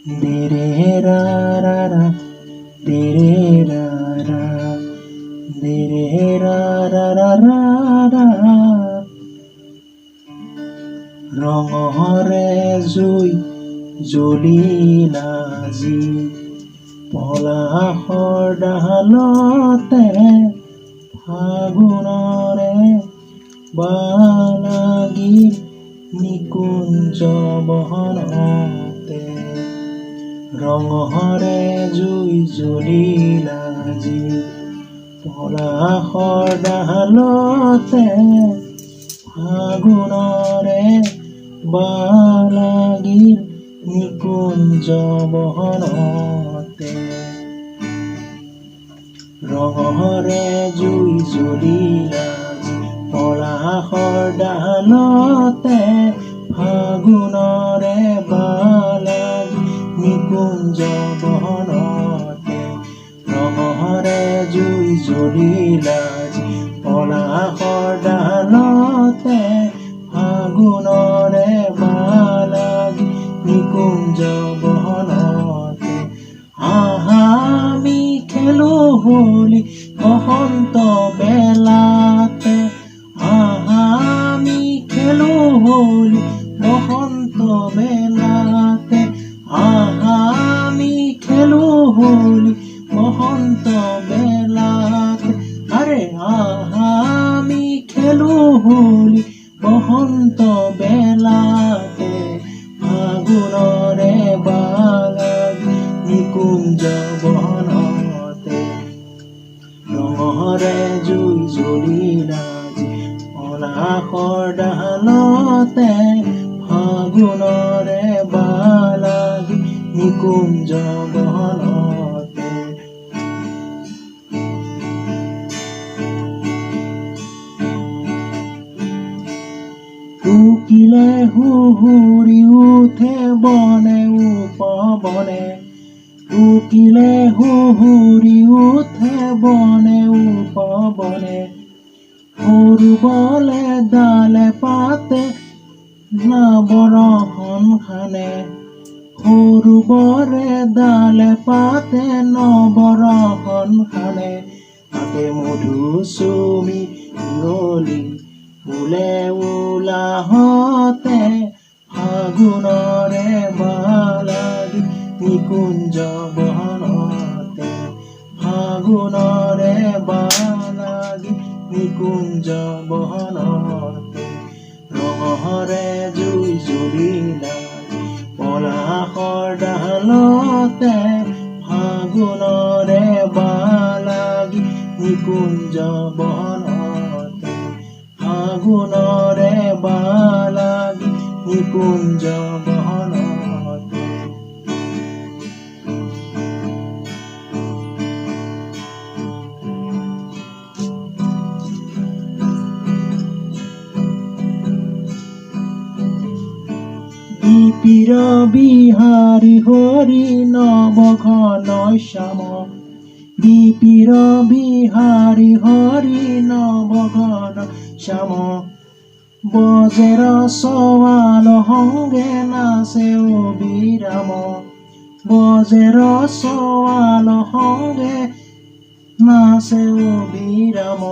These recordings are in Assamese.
de re ra ra ra, de re ra ra, de re ra ra ra ra ra. ৰঙৰে জুই জ্বলিল আজি পলাশৰ ডালতে ফাগুণৰে বালাগিল নিকুঞ্জ বহনতে ৰঙৰে জুই জ্বলিল আজি পলাশৰ ডালতে ফাগুণৰে বালাগিল নিকুঞ্জ বহনতে ৰঙৰে জুই জ্বলিল আজি পলাশৰ ডালতে ফাগুণৰে বালাগিল নিকুঞ্জ বহনতে ৰঙৰে জুই জ্বলিল আজি পলাশৰ ডালতে ফাগুণৰে বালাগিল নিকুঞ্জ বহনতে আমি খেলো হোলী বসন্ত বেলাতে আমি খেলো হোলী বসন্ত বেলাতে আমি খেলো হোলী বসন্ত বেলাতে আরে আমি খেলো হোলী বসন্ত বেলাতে ফাগুণৰে বালাগিল নিকুঞ্জ বহনতে ৰঙৰে জুই জ্বলিল আজি পলাশৰ ডালতে ফাগুণৰে বালাগিল নিকুঞ্জ বহনতে উকিলে হুহুৰি উঠে বনে উপবনে উকিলে হুহুৰি উঠে বনে উপবনে সৰু বলে ডালে পাতে নবৰহন খানে সৰু বৰে ডালে পাতে নবৰহন খানে তাতে মধুচুমি গলি ফুলে উলাহতে ফাগুণৰে বালাগিল নিকুঞ্জ বহনতে ফাগুণৰে বালাগিল নিকুঞ্জ বহনতে ৰঙৰে জুই জ্বলিল পলাশৰ ডালতে ফাগুণৰে বালাগিল নিকুঞ্জ বহনতে ফাগুণৰে বালাগিল নিকুঞ্জ বহনতে বিপিৰ বিহাৰী হৰি নৱঘন শ্যাম বিপিৰ বিহাৰী হৰি নৱঘন শ্যাম বজেৰ চৱাল সংগে নাচে অবিৰাম বজেৰ চৱাল সংগে নাচে অবিৰাম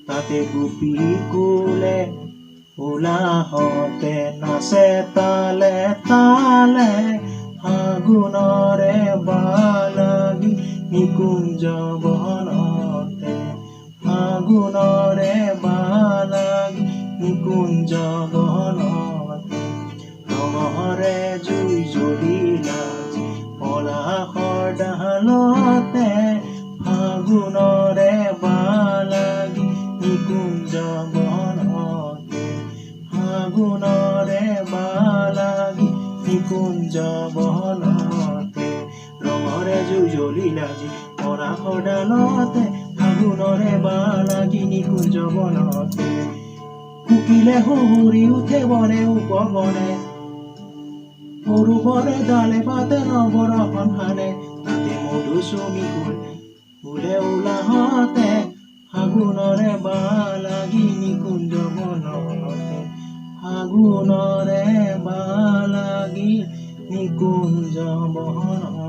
তাতে গোপী কুলে উলাহতে নাচে তালে তালে ফাগুণৰে বালাগিল নিকুঞ্জ বহনতে ফাগুণৰে বালাগিল নিকুঞ্জ বহনতে ৰঙৰে জুই জ্বলিল আজি পলাশৰ ডালতে ফাগুণৰে বালাগিল নিকুঞ্জ বহনতে ফাগুণৰে বালাগিল নিকুঞ্জ বহনতে ৰঙৰে জুই জ্বলিল আজি পলাশৰ ডালতে ফাগুণৰে বালাগিল নিকুঞ্জ বনতে কুকিলে হুহুৰি উঠে বনে উপবনে সৰু বৰে ডালে পাতে নবৰহন খানে তাতে মধুচুমি ফুলে উলাহতে ফাগুণৰে বালাগিল নিকুঞ্জ বনতে ফাগুণৰে বালাগিল নিকুঞ্জ বহন